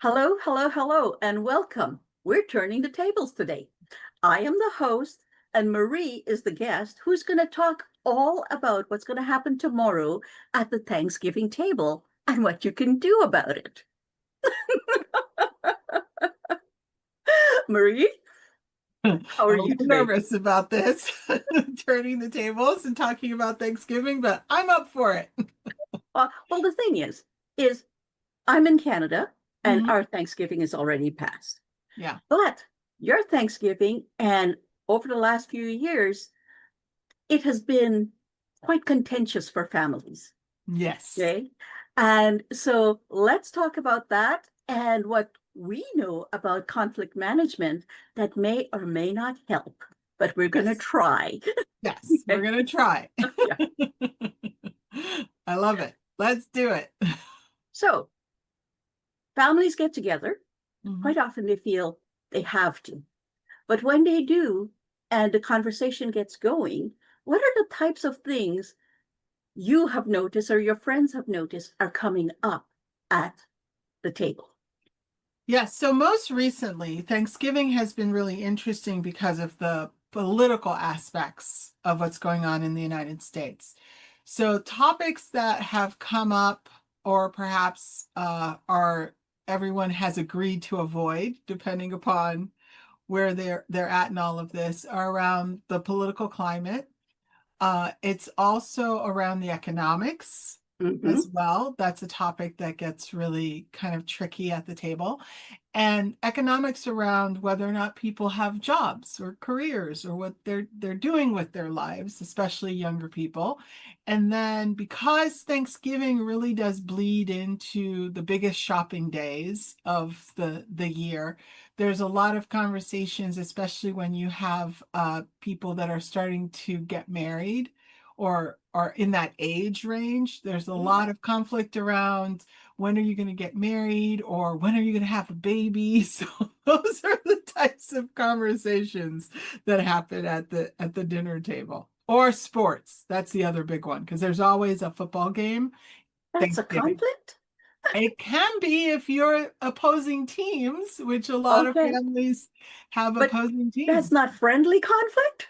Hello, hello, hello, and welcome. We're turning the tables today. I am the host, and Marie is the guest who's going to talk all about what's going to happen tomorrow at the Thanksgiving table and what you can do about it. Marie, how are I'm a you little today? nervous about this, turning the tables and talking about Thanksgiving, but I'm up for it. Well, the thing is I'm in Canada and Mhm. our Thanksgiving is already passed. Yeah. But your Thanksgiving and over the last few years, it has been quite contentious for families. Yes. Okay. And so let's talk about that and what we know about conflict management that may or may not help, but we're going to Yes. try. Yes. We're gonna try. Yeah. I love it. Let's do it. So families get together. Mhm. Quite often they feel they have to. But when they do, and the conversation gets going, what are the types of things you have noticed or your friends have noticed are coming up at the table? Yes. So most recently, Thanksgiving has been really interesting because of the political aspects of what's going on in the United States. So topics that have come up, or perhaps are everyone has agreed to avoid, depending upon where they're at in all of this, are around the political climate. It's also around the economics Mm-hmm. as well. That's a topic that gets really kind of tricky at the table. And economics around whether or not people have jobs or careers or what they're doing with their lives, especially younger people. And then because Thanksgiving really does bleed into the biggest shopping days of the year, there's a lot of conversations, especially when you have people that are starting to get married or are in that age range. There's a lot of conflict around when are you going to get married or when are you going to have a baby. So those are the types of conversations that happen at the dinner table. Or sports. That's the other big one because there's always a football game That's a Thanksgiving. conflict? It can be if you're opposing teams, which a lot of Okay. families have But opposing that's teams. not friendly conflict?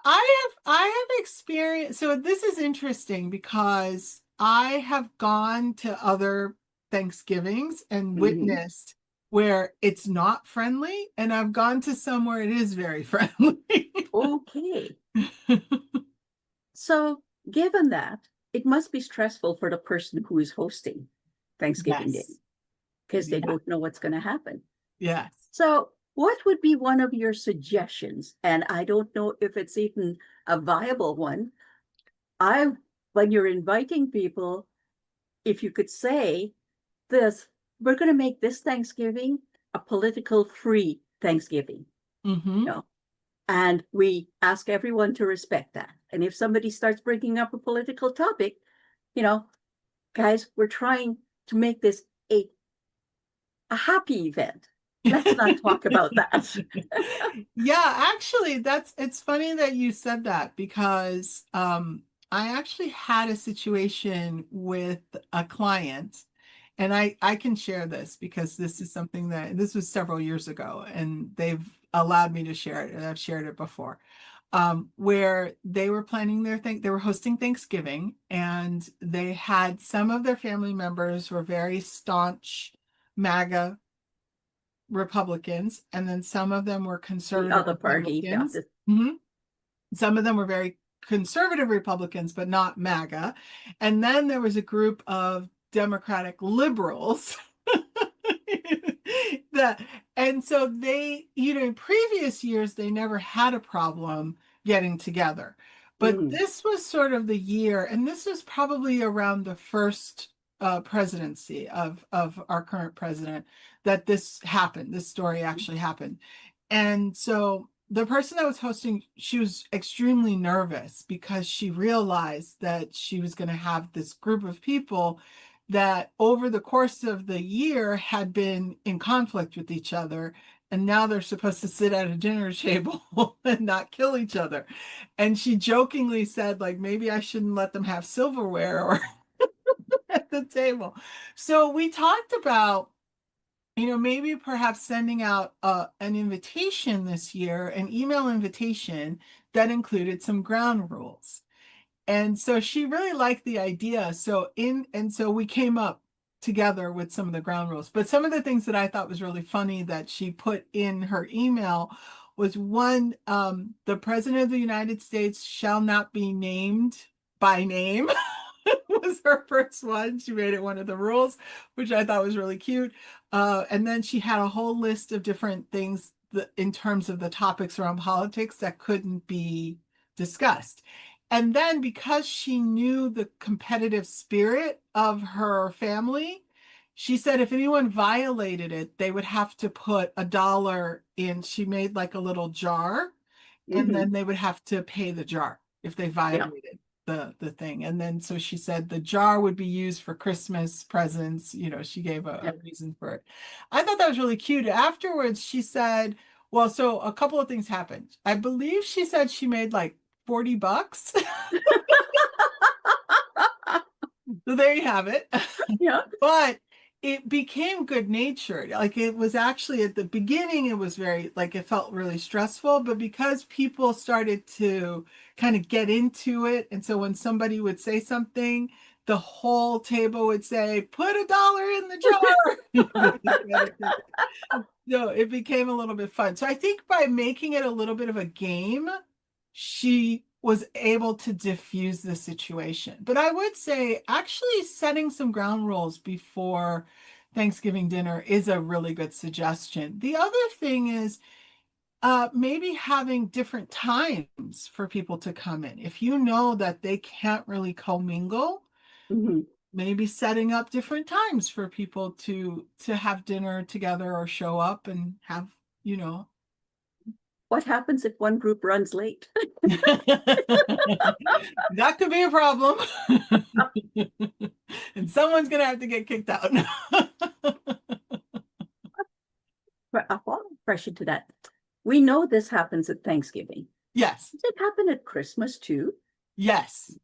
I have experience. So this is interesting because I have gone to other Thanksgivings and Hmm. witnessed where it's not friendly, and I've gone to some where it is very friendly. Okay. So, given that, it must be stressful for the person who is hosting Thanksgiving Day Yes. because they Yeah. don't know what's going to happen. Yes. So, what would be one of your suggestions? And I don't know if it's even a viable one. I, when you're inviting people, if you could say this, we're going to make this Thanksgiving a political free Thanksgiving. Hmm. No. And we ask everyone to respect that. And if somebody starts bringing up a political topic, you know, guys, we're trying to make this a happy event. Let's not talk about that. Yeah, actually, it's funny that you said that because I actually had a situation with a client, and I can share this because this is something that this was several years ago, and they've allowed me to share it, and I've shared it before. Where they were planning they were hosting Thanksgiving, and they had some of their family members were very staunch MAGA Republicans, and then some of them were The conservative other party, yeah. Republicans. Mhm. Some of them were very conservative Republicans, but not MAGA. And then there was a group of Democratic liberals that, and so they, in previous years, they never had a problem getting together. But Mm, this was sort of the year, and this was probably around the first presidency of our current president that this happened. This story actually happened. And so the person that was hosting, she was extremely nervous because she realized that she was going to have this group of people that over the course of the year had been in conflict with each other. And now they're supposed to sit at a dinner table and not kill each other. And she jokingly said, like, maybe I shouldn't let them have silverware or the table. So we talked about, maybe perhaps sending out an invitation this year, an email invitation that included some ground rules. And so she really liked the idea. So we came up together with some of the ground rules. But some of the things that I thought was really funny that she put in her email was one, the President of the United States shall not be named by name. Was her first one. She made it one of the rules, which I thought was really cute. And then she had a whole list of different things in terms of the topics around politics that couldn't be discussed. And then because she knew the competitive spirit of her family, she said if anyone violated it, they would have to put $1 in. She made like a little jar, and Mhm. then they would have to pay the jar if they Yeah. violated the thing. And then so she said the jar would be used for Christmas presents. She gave Yeah. a reason for it. I thought that was really cute. Afterwards, she said, well, so a couple of things happened. I believe she said she made like $40. So there you have it. Yeah. But it became good natured. Like it was actually at the beginning, it was very, like it felt really stressful, but because people started to kind of get into it. And so when somebody would say something, the whole table would say, put $1 in the jar. No, it became a little bit fun. So I think by making it a little bit of a game, she was able to diffuse the situation. But I would say actually setting some ground rules before Thanksgiving dinner is a really good suggestion. The other thing is maybe having different times for people to come in. If you know that they can't really commingle, Mhm. maybe setting up different times for people to have dinner together or show up and have, you know. What happens if one group runs late? That could be a problem. And someone's gonna have to get kicked out. A follow-up question to that. We know this happens at Thanksgiving. Yes, Does it happen at Christmas too? yes,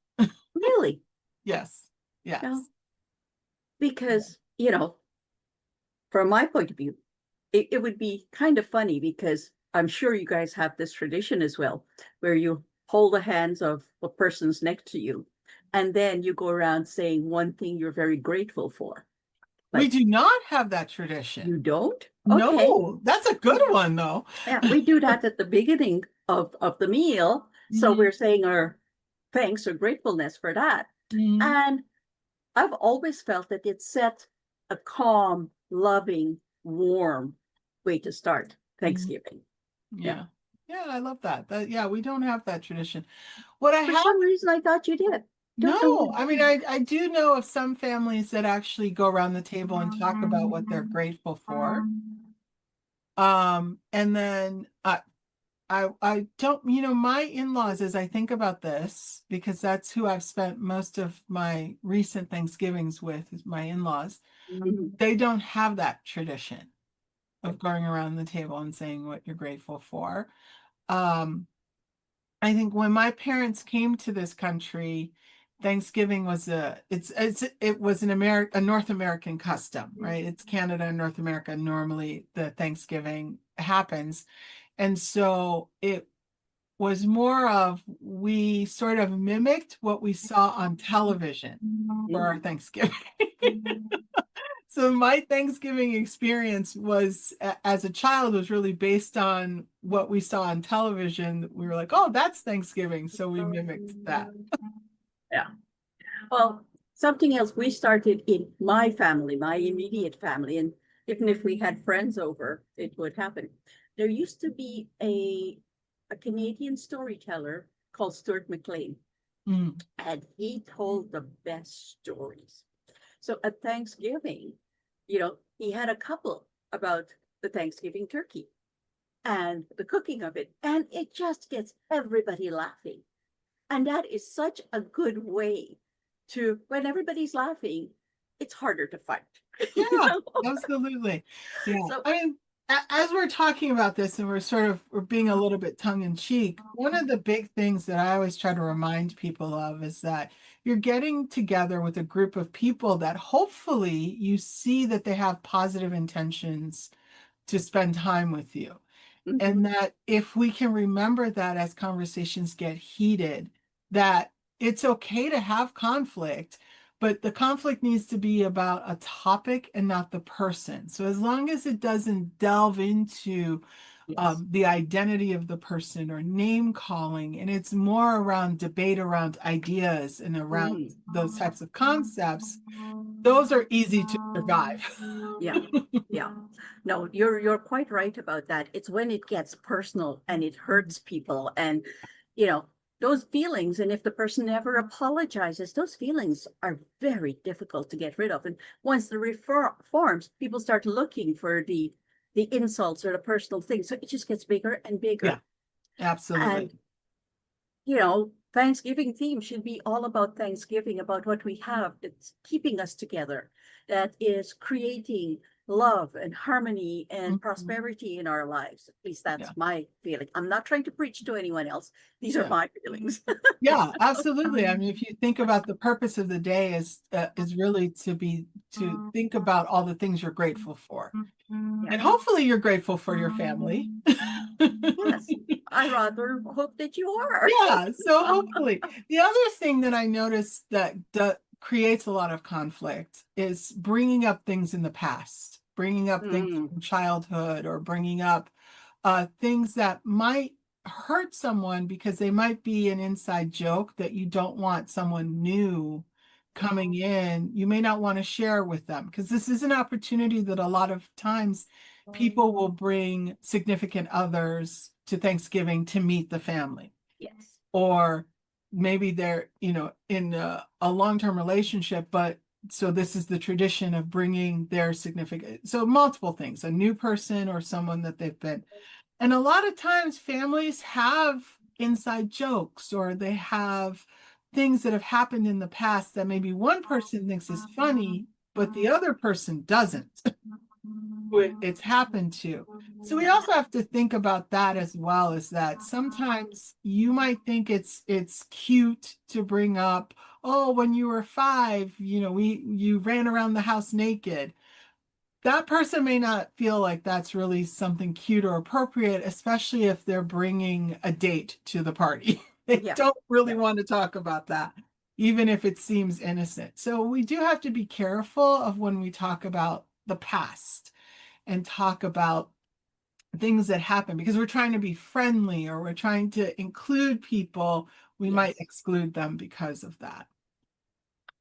Really? yes, yes. No. Because, from my point of view, it would be kind of funny because I'm sure you guys have this tradition as well, where you hold the hands of the persons next to you, and then you go around saying one thing you're very grateful for. We Like, do not have that tradition. you don't? Okay. No, that's a good one though. Yeah, we do that at the beginning of the meal. So Mhm, we're saying our thanks or gratefulness for that. mhm, And I've always felt that it set a calm, loving, warm way to start mhm. Thanksgiving. Yeah. Yeah. Yeah, I love that. Yeah, we don't have that tradition. What I For have, some reason, I thought you did. Don't know. no, I mean, I do know of some families that actually go around the table and talk about what they're grateful for. And then I don't, my in-laws, as I think about this, because that's who I've spent most of my recent Thanksgivings with, is my in-laws. Mhm. They don't have that tradition of going around the table and saying what you're grateful for. Um, I think when my parents came to this country, Thanksgiving was it was a North American custom, right? It's Canada and North America normally the Thanksgiving happens. And so it was more of we sort of mimicked what we saw on television for our Mhm. Thanksgiving. So my Thanksgiving experience was as a child was really based on what we saw on television. We were like, oh, that's Thanksgiving. So we mimicked that. Yeah. Well, something else we started in my family, my immediate family, and even if we had friends over, it would happen. There used to be a Canadian storyteller called Stuart McLean, Mm, and he told the best stories. So at Thanksgiving, he had a couple about the Thanksgiving turkey and the cooking of it, and it just gets everybody laughing. And that is such a good way to, when everybody's laughing, it's harder to fight. You yeah, know? absolutely. Yeah. So, I mean, as we're talking about this and we're being a little bit tongue in cheek, one of the big things that I always try to remind people of is that you're getting together with a group of people that hopefully you see that they have positive intentions to spend time with you. Mhm. And that if we can remember that as conversations get heated, that it's okay to have conflict, but the conflict needs to be about a topic and not the person. So as long as it doesn't delve into Yes. the identity of the person or name calling, and it's more around debate around ideas and around Mm. those types of concepts, those are easy to survive. Yeah. Yeah. No, you're quite right about that. It's when it gets personal and it hurts people and you know, those feelings, and if the person never apologizes, those feelings are very difficult to get rid of. And once the forms, people start looking for the insults or the personal things. So it just gets bigger and Yeah, bigger. absolutely. And Thanksgiving theme should be all about Thanksgiving, about what we have that's keeping us together, that is creating love and harmony and Mhm. prosperity in our lives. At least Yeah. that's my feeling. I'm not trying to preach to anyone else. These are Yeah. my feelings. Yeah, absolutely. I mean, if you think about the purpose of the day is really to think about all the things you're grateful for. Yeah. And hopefully you're grateful for your family. Yes. I rather hope that you are. Yeah, so hopefully. The other thing that I noticed that creates a lot of conflict is bringing up things in the past, bringing up things Mm. from childhood or bringing up things that might hurt someone because they might be an inside joke that you don't want someone new coming in. You may not want to share with them because this is an opportunity that a lot of times people will bring significant others to Thanksgiving to meet the family. Yes. Or maybe they're, in a long-term relationship, but so this is the tradition of bringing their significant, so multiple things, a new person or someone that they've been. And a lot of times families have inside jokes or they have things that have happened in the past that maybe one person thinks is funny, but the other person doesn't who it's happened to. So we also have to think about that as well, is that sometimes you might think it's cute to bring up, oh, when you were 5, you ran around the house naked. That person may not feel like that's really something cute or appropriate, especially if they're bringing a date to the party. They Yeah. don't really Yeah. want to talk about that, even if it seems innocent. So we do have to be careful of when we talk about the past and talk about things that happen because we're trying to be friendly or we're trying to include people. We might Yes. exclude them because of that.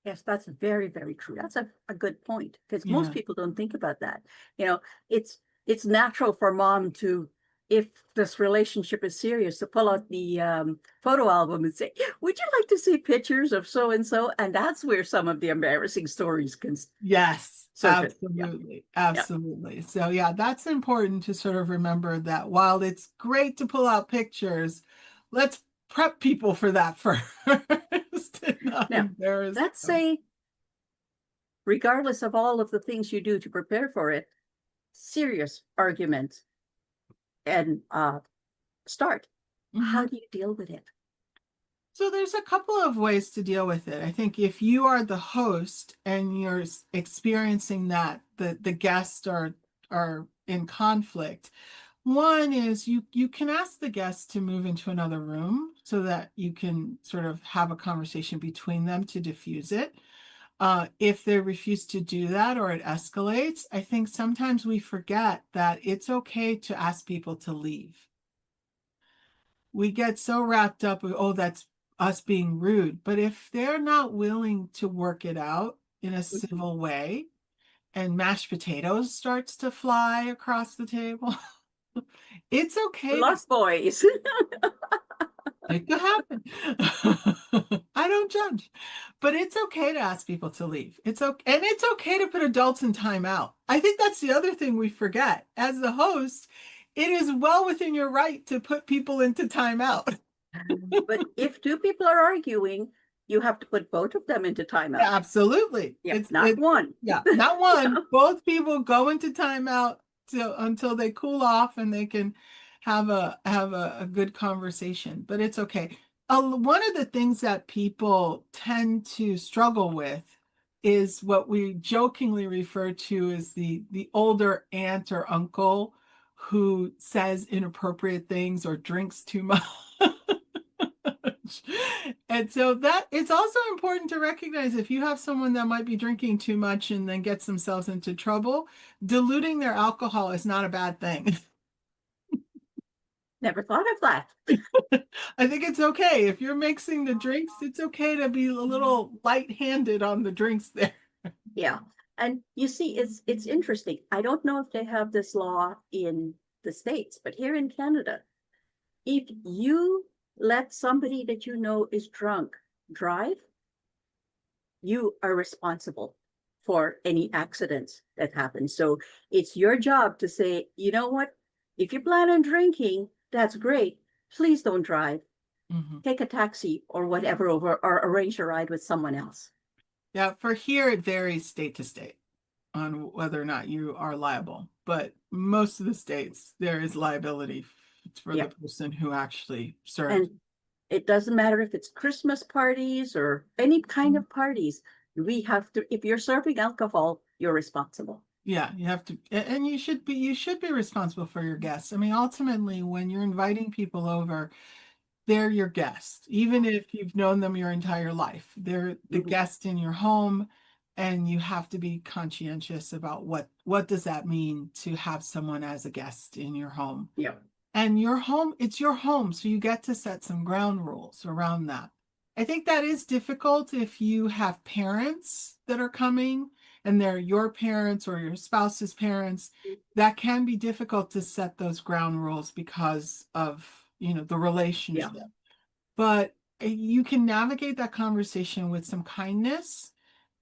Yes, that's very, very true. That's a good point because most Yeah. people don't think about that. You know, it's natural for mom to, if this relationship is serious, to pull out the photo album and say, "Would you like to see pictures of so and so?" And that's where some of the embarrassing stories can Yes, surface. Yeah, absolutely. yeah, Absolutely. So yeah, that's important to sort of remember that while it's great to pull out pictures, let's prep people for that first and not Now, embarrass let's them. say, regardless of all of the things you do to prepare for it, serious argument and start. How Mhm. do you deal with it? So there's a couple of ways to deal with it. I think if you are the host and you're experiencing that the guests are in conflict, one is you can ask the guests to move into another room so that you can sort of have a conversation between them to diffuse it. If they refuse to do that or it escalates, I think sometimes we forget that it's okay to ask people to leave. We get so wrapped up with, oh, that's us being rude. But if they're not willing to work it out in a Mhm. civil way and mashed potatoes starts to fly across the table, it's okay to, Lost Boys. it could happen. I don't judge, but it's okay to ask people to leave. It's okay. And it's okay to put adults in timeout. I think that's the other thing we forget. As the host, it is well within your right to put people into timeout. But if two people are arguing, you have to put both of them into timeout. Absolutely. Yeah, not one. Yeah, not Yeah. one. Both people go into timeout. until they cool off and they can have a good conversation. But it's okay. One of the things that people tend to struggle with is what we jokingly refer to as the older aunt or uncle who says inappropriate things or drinks too much. And so that it's also important to recognize if you have someone that might be drinking too much and then gets themselves into trouble, diluting their alcohol is not a bad thing. Never thought of that. I think it's okay. If you're mixing the drinks, it's okay to be a little light-handed on the drinks there. Yeah. And you see, it's interesting. I don't know if they have this law in the States, but here in Canada, if you let somebody that you know is drunk drive, you are responsible for any accidents that happen. So it's your job to say, you know what? If you plan on drinking, that's great. Please don't drive. Mhm. Take a taxi or whatever over, or arrange a ride with someone else. Yeah, for here it varies state to state on whether or not you are liable. But most of the states, there is liability for the Yeah. person who actually serves. And it doesn't matter if it's Christmas parties or any kind of parties. We have to, if you're serving alcohol, you're responsible. Yeah, you have to, and you should be responsible for your guests. I mean, ultimately, when you're inviting people over, they're your guest, even if you've known them your entire life. They're the Mhm. guest in your home, and you have to be conscientious about what does that mean to have someone as a guest in your home. Yeah. And your home, it's your home, so you get to set some ground rules around that. I think that is difficult if you have parents that are coming and they're your parents or your spouse's parents. That can be difficult to set those ground rules because of, the Yeah. relationship. But you can navigate that conversation with some kindness.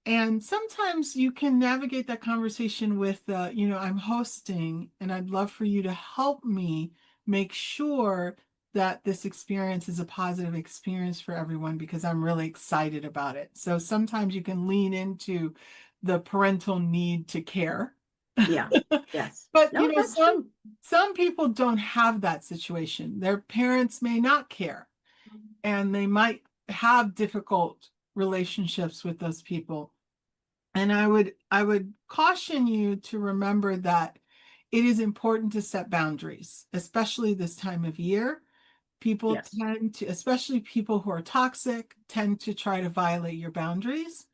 And sometimes you can navigate that conversation with, I'm hosting and I'd love for you to help me make sure that this experience is a positive experience for everyone because I'm really excited about it. So sometimes you can lean into the parental need to care. Yeah. Yes. But No, that's true. some people don't have that situation. Their parents may not care and they might have difficult relationships with those people. And I would caution you to remember that it is important to set boundaries, especially this time of year. People Yes. tend to, especially people who are toxic, tend to try to violate your boundaries.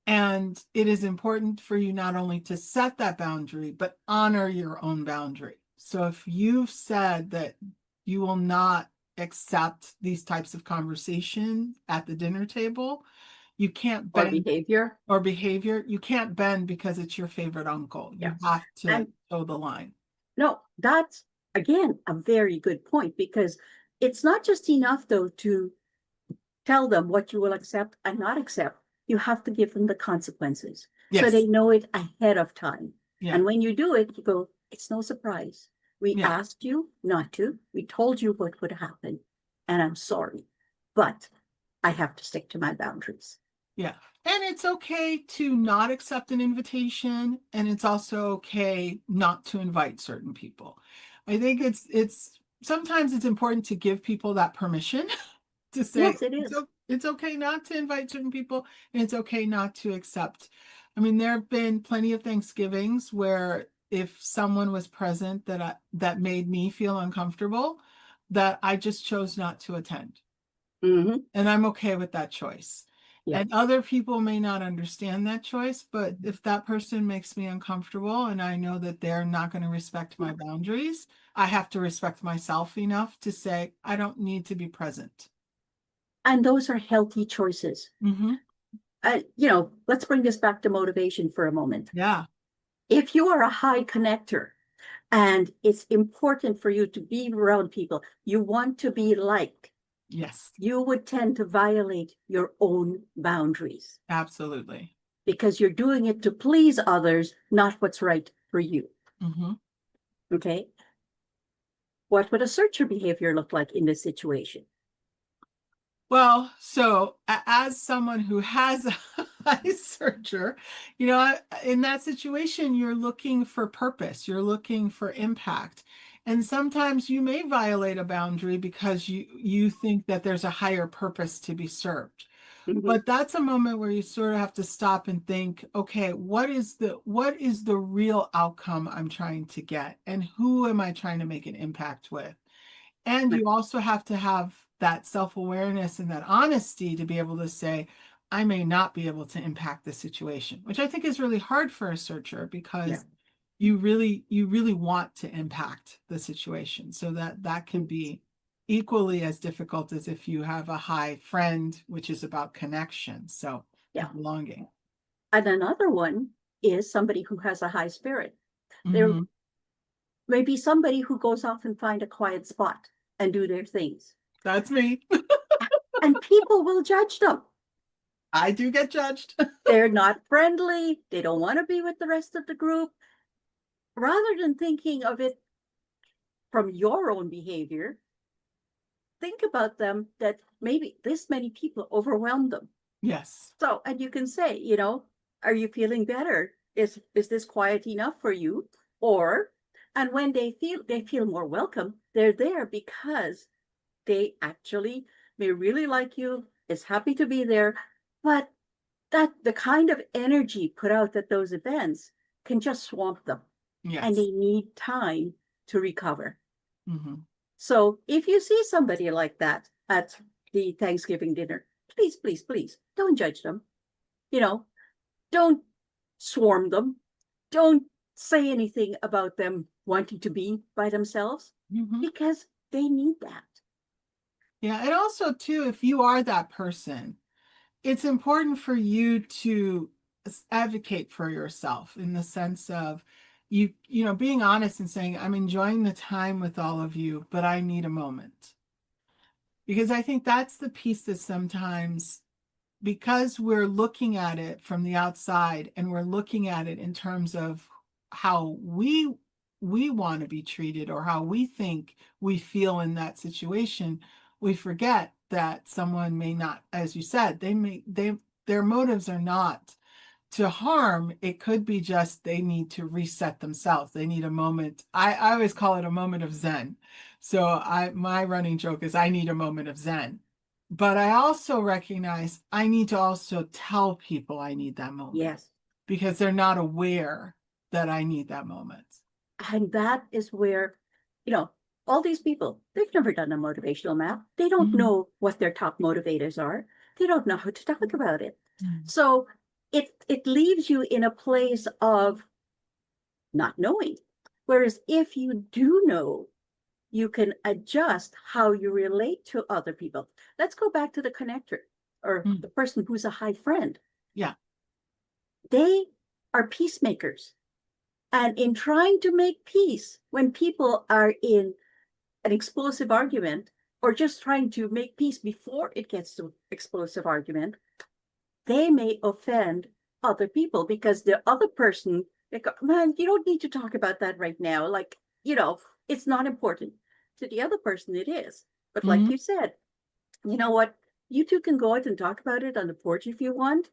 And it is important for you not only to set that boundary, but honor your own boundary. So if you've said that you will not accept these types of conversation at the dinner table, you can't Or bend behavior. or behavior, you can't bend because it's your favorite uncle. You Yes. have to And toe the line. no, that's again a very good point, because it's not just enough though to tell them what you will accept and not accept. You have to give them the consequences so Yes. they know it ahead of time. Yeah. And when you do it, you go, it's no surprise. We Yeah. asked you not to. We told you what would happen. And I'm sorry, but I have to stick to my boundaries. Yeah. And it's okay to not accept an invitation, and it's also okay not to invite certain people. I think it's sometimes it's important to give people that permission to say Yes, it is. it's okay not to invite certain people and it's okay not to accept. I mean, there have been plenty of Thanksgivings where if someone was present that made me feel uncomfortable, that I just chose not to attend. Hmm. And I'm okay with that choice. Yeah. And other people may not understand that choice, but if that person makes me uncomfortable and I know that they're not going to respect my boundaries, I have to respect myself enough to say, I don't need to be present. And those are healthy choices. Hmm. Let's bring this back to motivation for a moment. Yeah. If you are a high connector and it's important for you to be around people, you want to be liked, Yes, you would tend to violate your own boundaries absolutely. because you're doing it to please others, not what's right for you. Hmm. Okay. What would assert your behavior look like in this situation? Well, so as someone who has wise searcher, in that situation, you're looking for purpose, you're looking for impact. And sometimes you may violate a boundary because you think that there's a higher purpose to be served. Mhm. But that's a moment where you sort of have to stop and think, okay, what is the real outcome I'm trying to get? And who am I trying to make an impact with? And Right. you also have to have that self-awareness and that honesty to be able to say, I may not be able to impact the situation, which I think is really hard for a searcher Yeah. because you really want to impact the situation. So that can Mm. be equally as difficult as if you have a high friend, which is about connection, so Yeah. and belonging. And another one is somebody who has a high spirit. There Mhm. may be somebody who goes off and find a quiet spot and do their things, That's me. and people will judge them. I do get judged. They're not friendly. They don't want to be with the rest of the group. Rather than thinking of it from your own behavior, think about them that maybe this many people overwhelm them. Yes. So, and you can say, are you feeling better? Is this quiet enough for you? Or, and when they feel more welcome, they're there because they actually may really like you, is happy to be there, but that the kind of energy put out at those events can just swamp them, and Yes. they need time to recover. Mhm. So if you see somebody like that at the Thanksgiving dinner, please, please, please don't judge them. You know, don't swarm them. Don't say anything about them wanting to be by themselves Mhm. because they need that. Yeah, and also too, if you are that person, it's important for you to advocate for yourself in the sense of being honest and saying, I'm enjoying the time with all of you, but I need a moment. Because I think that's the piece that sometimes, because we're looking at it from the outside and we're looking at it in terms of how we want to be treated or how we think we feel in that situation, we forget that someone may not, as you said, their motives are not to harm. It could be just they need to reset themselves. They need a moment. I always call it a moment of zen. So my running joke is I need a moment of zen. But I also recognize I need to also tell people I need that moment Yes. because they're not aware that I need that moment. And that is where, you know, all these people, they've never done a motivational map. They don't Mhm. know what their top motivators are. They don't know how to talk about it. Mhm. So it leaves you in a place of not knowing. Whereas if you do know, you can adjust how you relate to other people. Let's go back to the connector or Mhm. the person who's a high friend. Yeah. They are peacemakers. And in trying to make peace when people are in an explosive argument or just trying to make peace before it gets to explosive argument, they may offend other people because the other person, they go, man, you don't need to talk about that right now. Like, it's not important. To the other person, it is. But like Mhm. you said, you know what? You two can go out and talk about it on the porch if you want.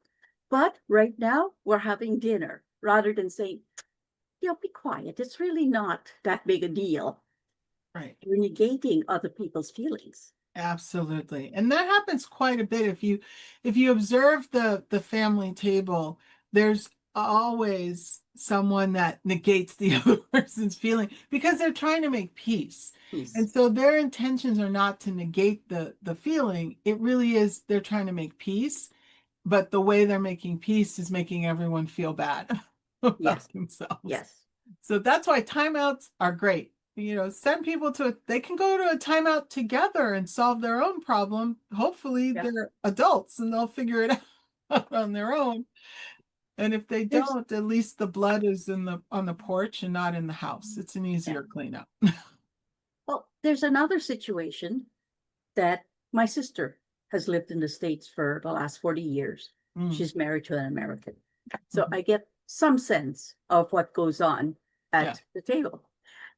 But right now, we're having dinner rather than saying, be quiet. It's really not that big a deal. Right. You're negating other people's feelings. Absolutely. And that happens quite a bit. If you observe the family table, there's always someone that negates the other person's feeling because they're trying to make peace. Peace. And so their intentions are not to negate the feeling. It really is they're trying to make peace, but the way they're making peace is making everyone feel bad Yes. about themselves. Yes. So that's why timeouts are great. Send people they can go to a timeout together and solve their own problem. Hopefully Yeah. they're adults and they'll figure it out on their own. And if they There's don't, at least the blood is on the porch and not in the house. It's an yeah. easier cleanup. There's another situation that my sister has lived in the States for the last 40 years. Mm, She's married to an American. So mhm. I get some sense of what goes on Yeah. at the table.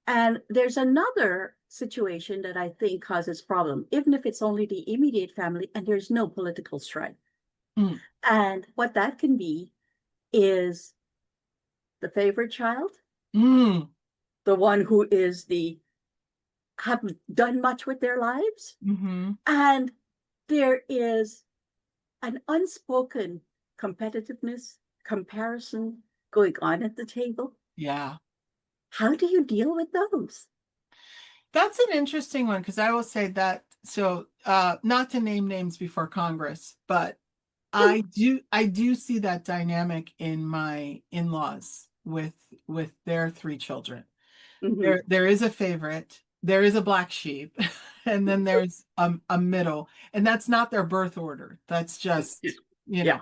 And there's another situation that I think causes problem, even if it's only the immediate family and there's no political strife. Mm. And what that can be is the favorite child, Mm. the one who is the haven't done much with their lives, Hmm. and there is an unspoken competitiveness, comparison going on at the table. Yeah. How do you deal with those? That's an interesting one because I will say that so not to name names before Congress, but I do see that dynamic in my in-laws with their three children. Mhm. There is a favorite, there is a black sheep, and then there's a middle, and that's not their birth order. That's just, you Yeah. know.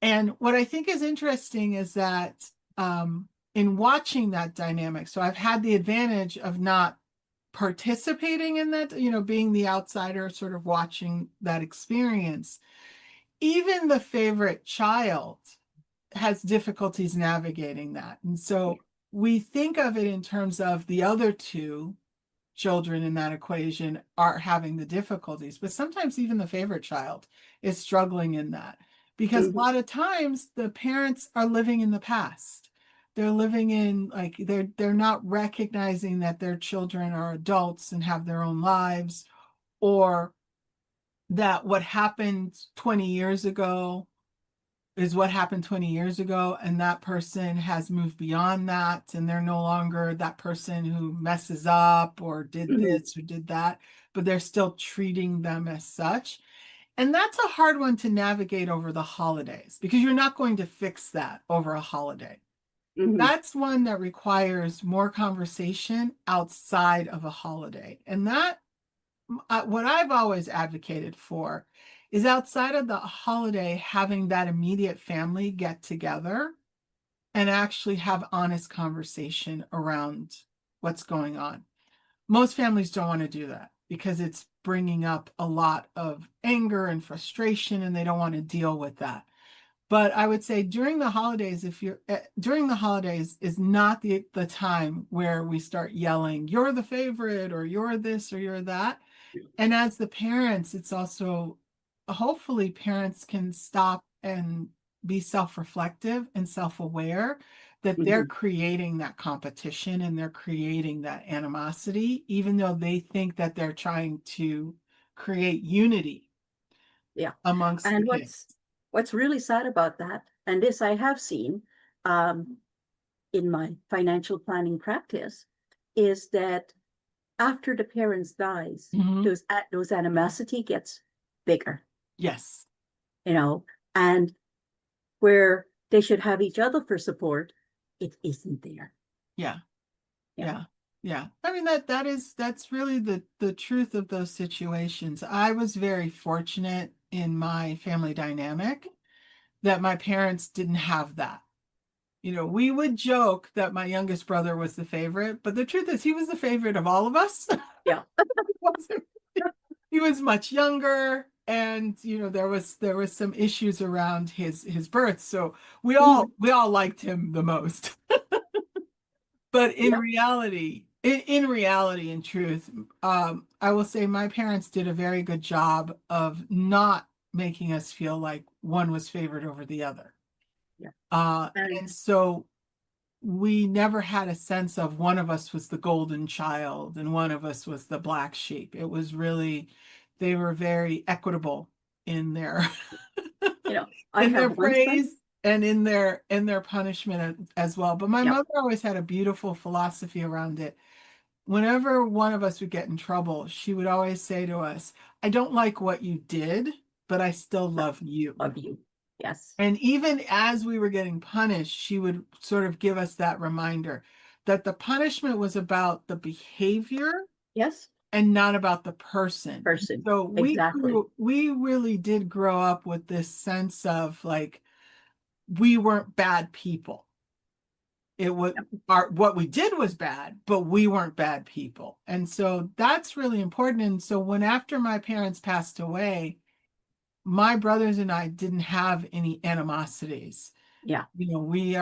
And what I think is interesting is that in watching that dynamic, so I've had the advantage of not participating in that, being the outsider, sort of watching that experience. Even the favorite child has difficulties navigating that. And so we think of it in terms of the other two children in that equation are having the difficulties, but sometimes even the favorite child is struggling in that because a Mhm. lot of times the parents are living in the past. They're living in like they're not recognizing that their children are adults and have their own lives, or that what happened 20 years ago is what happened 20 years ago, and that person has moved beyond that, and they're no longer that person who messes up or did Mhm. this or did that, but they're still treating them as such. And that's a hard one to navigate over the holidays because you're not going to fix that over a holiday. Mhm. That's one that requires more conversation outside of a holiday. And that what I've always advocated for is outside of the holiday, having that immediate family get together and actually have honest conversation around what's going on. Most families don't want to do that because it's bringing up a lot of anger and frustration, and they don't want to deal with that. But I would say during the holidays, if you're during the holidays is not the time where we start yelling, you're the favorite, or you're this, or you're that. And as the parents, it's also hopefully parents can stop and be self-reflective and self-aware that they're Mhm. creating that competition and they're creating that animosity, even though they think that they're trying to create unity Yeah. amongst the And kids. what's really sad about that, and this I have seen um, in my financial planning practice, is that after the parents dies, Mhm. those animosity gets bigger, Yes. you know, and where they should have each other for support, it isn't there. Yeah. Yeah. Yeah. Yeah. I mean that's really the truth of those situations. I was very fortunate in my family dynamic that my parents didn't have that. We would joke that my youngest brother was the favorite, but the truth is he was the favorite of all of us. Yeah. He was much younger, and there was some issues around his birth, so we all Mhm. we all liked him the most. But in Yeah. reality, in reality, in truth, I will say my parents did a very good job of not making us feel like one was favored over the other. Yeah. Uh, And and so we never had a sense of one of us was the golden child and one of us was the black sheep. It was really, they were very equitable in their you know, I in have their one son. praise and in their punishment as well. But my Yeah. mother always had a beautiful philosophy around it. Whenever one of us would get in trouble, she would always say to us, I don't like what you did, but I still love you. Of you. Yes. And even as we were getting punished, she would sort of give us that reminder that the punishment was about the behavior Yes. and not about the person. Person. So Exactly. we really did grow up with this sense of like we weren't bad people. It was Yeah. what we did was bad, but we weren't bad people. And so that's really important. And so when after my parents passed away, my brothers and I didn't have any animosities. Yeah. We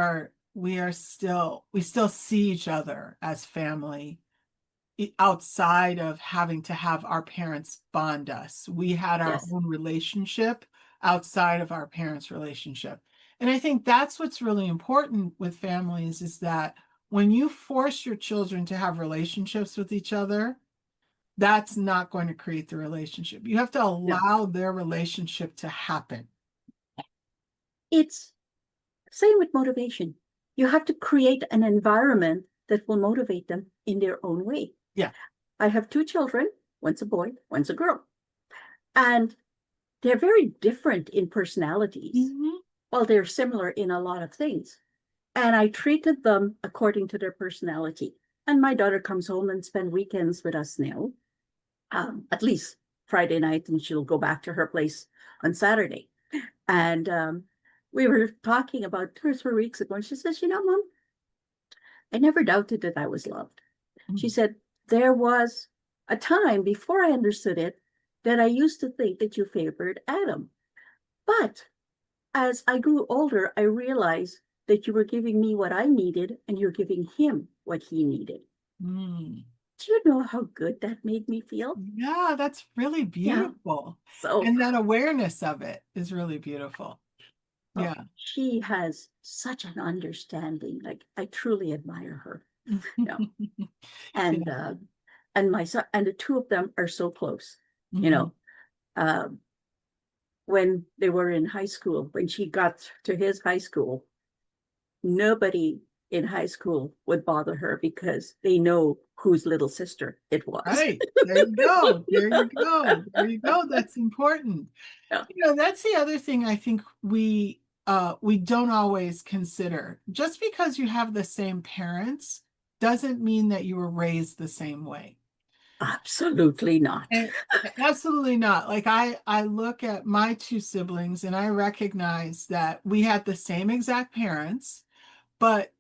still see each other as family outside of having to have our parents bond us. We had our Yes. own relationship outside of our parents' relationship. And I think that's what's really important with families is that when you force your children to have relationships with each other, that's not going to create the relationship. You have to No, allow their relationship to happen. it's same with motivation. You have to create an environment that will motivate them in their own way. Yeah. I have two children, one's a boy, one's a girl. And they're very different in personalities. Mhm. Well, they're similar in a lot of things. And I treated them according to their personality. And my daughter comes home and spend weekends with us now, at least Friday night, and she'll go back to her place on Saturday. And we were talking about 2 or 3 weeks ago, and she says, you know, Mom, I never doubted that I was loved. She said, there was a time before I understood it that I used to think that you favored Adam. But as I grew older, I realized that you were giving me what I needed and you're giving him what he needed. Mm. Do you know how good that made me feel? Yeah, that's really Yeah. beautiful. So, And that awareness of it is really beautiful. well, Yeah. she has such an understanding. Like I truly admire her. Yeah. And Yeah. and my son and the two of them are so close. You Mhm. know, um, when they were in high school, when she got to his high school, nobody in high school would bother her because they know whose little sister it was. Right. There you go. There you go. There you go. That's important. Yeah. That's the other thing I think we don't always consider. Just because you have the same parents doesn't mean that you were raised the same way. Absolutely not. And absolutely not. Like I look at my two siblings and I recognize that we had the same exact parents, but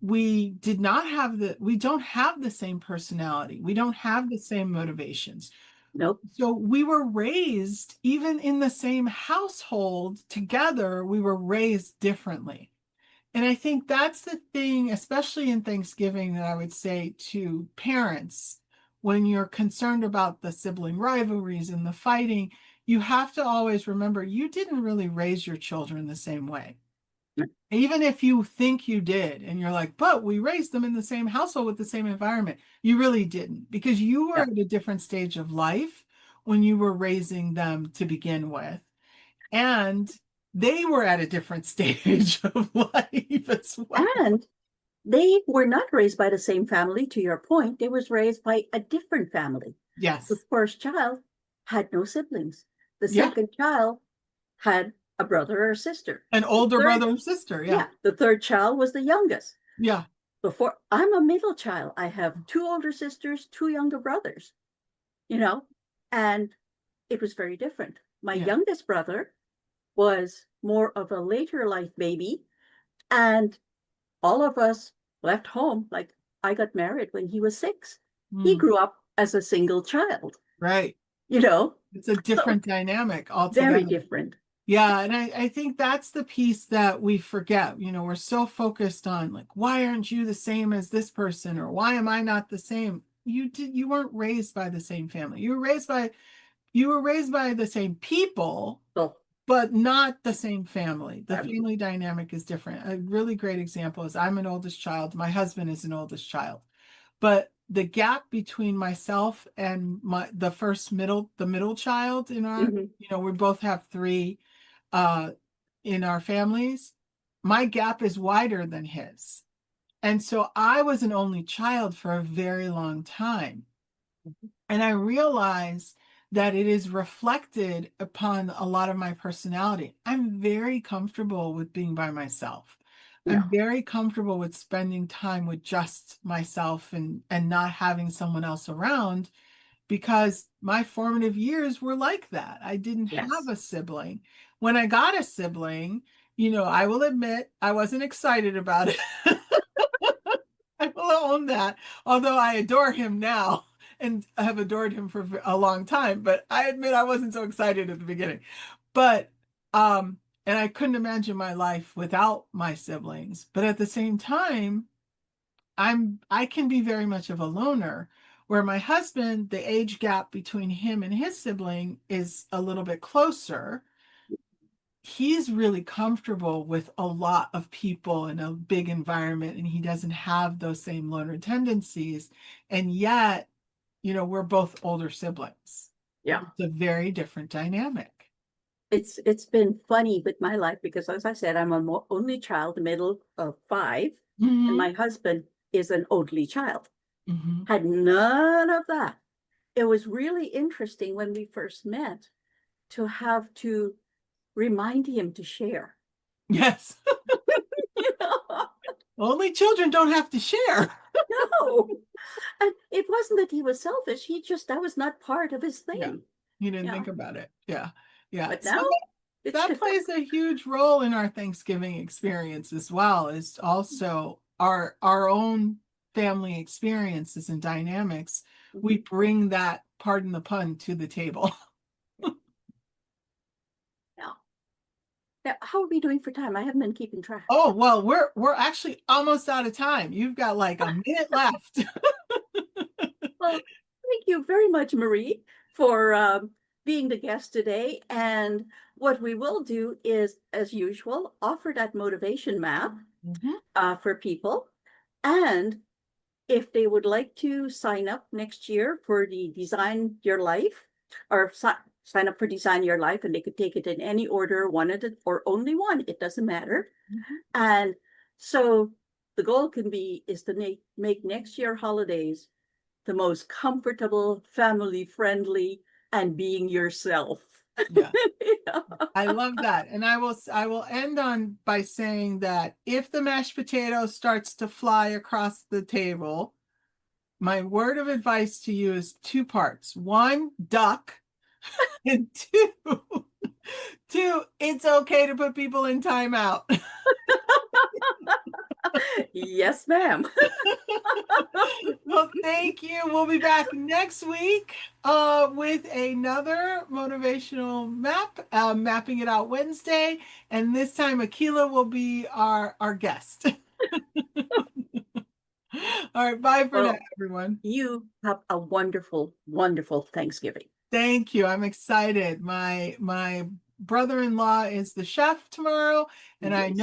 we don't have the same personality. We don't have the same motivations. Nope. So we were raised, even in the same household together, we were raised differently. And I think that's the thing, especially in Thanksgiving, that I would say to parents when you're concerned about the sibling rivalries and the fighting, you have to always remember you didn't really raise your children the same way. Even if you think you did, and you're like, but we raised them in the same household with the same environment, you really didn't because you were Yeah. at a different stage of life when you were raising them to begin with. And they were at a different stage of life as well. And they were not raised by the same family, to your point. They was raised by a different family. The Yes. first child had no siblings. The Yeah. second child had a brother or sister. An The older third, brother or sister. Yeah. yeah, the third child was the youngest. Yeah. Before I'm a middle child, I have two older sisters, two younger brothers, you know, and it was very different. My Yeah. youngest brother was more of a later life baby, and all of us left home. Like I got married when he was 6. He Mm, grew up as a single child, right. you know, It's a so different dynamic very altogether. different. Yeah, and I think that's the piece that we forget. We're so focused on like, why aren't you the same as this person, or why am I not the same? You weren't raised by the same family. You were raised by the same people, So but not the same family. The um, family dynamic is different. A really great example is I'm an oldest child. My husband is an oldest child. But the gap between myself and the middle child in our, mhm. we both have three uh in our families. My gap is wider than his. And so I was an only child for a very long time. And I realized that it is reflected upon a lot of my personality. I'm very comfortable with being by myself. I'm Yeah. very comfortable with spending time with just myself and not having someone else around because my formative years were like that. I didn't have Yes. a sibling. When I got a sibling, I will admit I wasn't excited about it. I will own that, although I adore him now and have adored him for a long time, but I admit I wasn't so excited at the beginning. But and I couldn't imagine my life without my siblings. But at the same time, I can be very much of a loner, where my husband, the age gap between him and his sibling is a little bit closer. he's really comfortable with a lot of people in a big environment, and he doesn't have those same loner tendencies. And yet, we're both older siblings. Yeah. It's a very different dynamic. It's been funny with my life because, as I said, I'm an only child, the middle of five, and Mhm. my husband is an only child. Mhm. Had none of that. It was really interesting when we first met to have to remind him to share. Yes. You know? Only children don't have to share. No. And it wasn't that he was selfish. That was not part of his Yeah. thing. You didn't Yeah. think about it. Yeah. Yeah. But So now it's that different. plays a huge role in our Thanksgiving experience as well, is also our own family experiences and dynamics. We bring that, pardon the pun, to the table. Yeah. Now, how are we doing for time? I haven't been keeping track. Oh, well, we're actually almost out of time. You've got like a minute left. Well, thank you very much, Marie, for being the guest today. And what we will do is, as usual, offer that motivation map Mhm. for people. And if they would like to sign up next year for the Design Your Life, or sign up for Design Your Life, and they could take it in any order, one at a, or only one, it doesn't matter. Mhm. And so the goal can be is to make next year holidays the most comfortable, family friendly, and being yourself. Yeah. Yeah. I love that. And I will end on by saying that if the mashed potato starts to fly across the table, my word of advice to you is two parts. One, duck, and two, it's okay to put people in timeout. Yes, ma'am. Well, thank you. We'll be back next week with another motivational map, mapping it out Wednesday. And this time Akila will be our guest. All right, bye for now, Well, everyone. you have a wonderful, wonderful Thanksgiving. Thank you. I'm excited. My brother-in-law is the chef tomorrow, and I know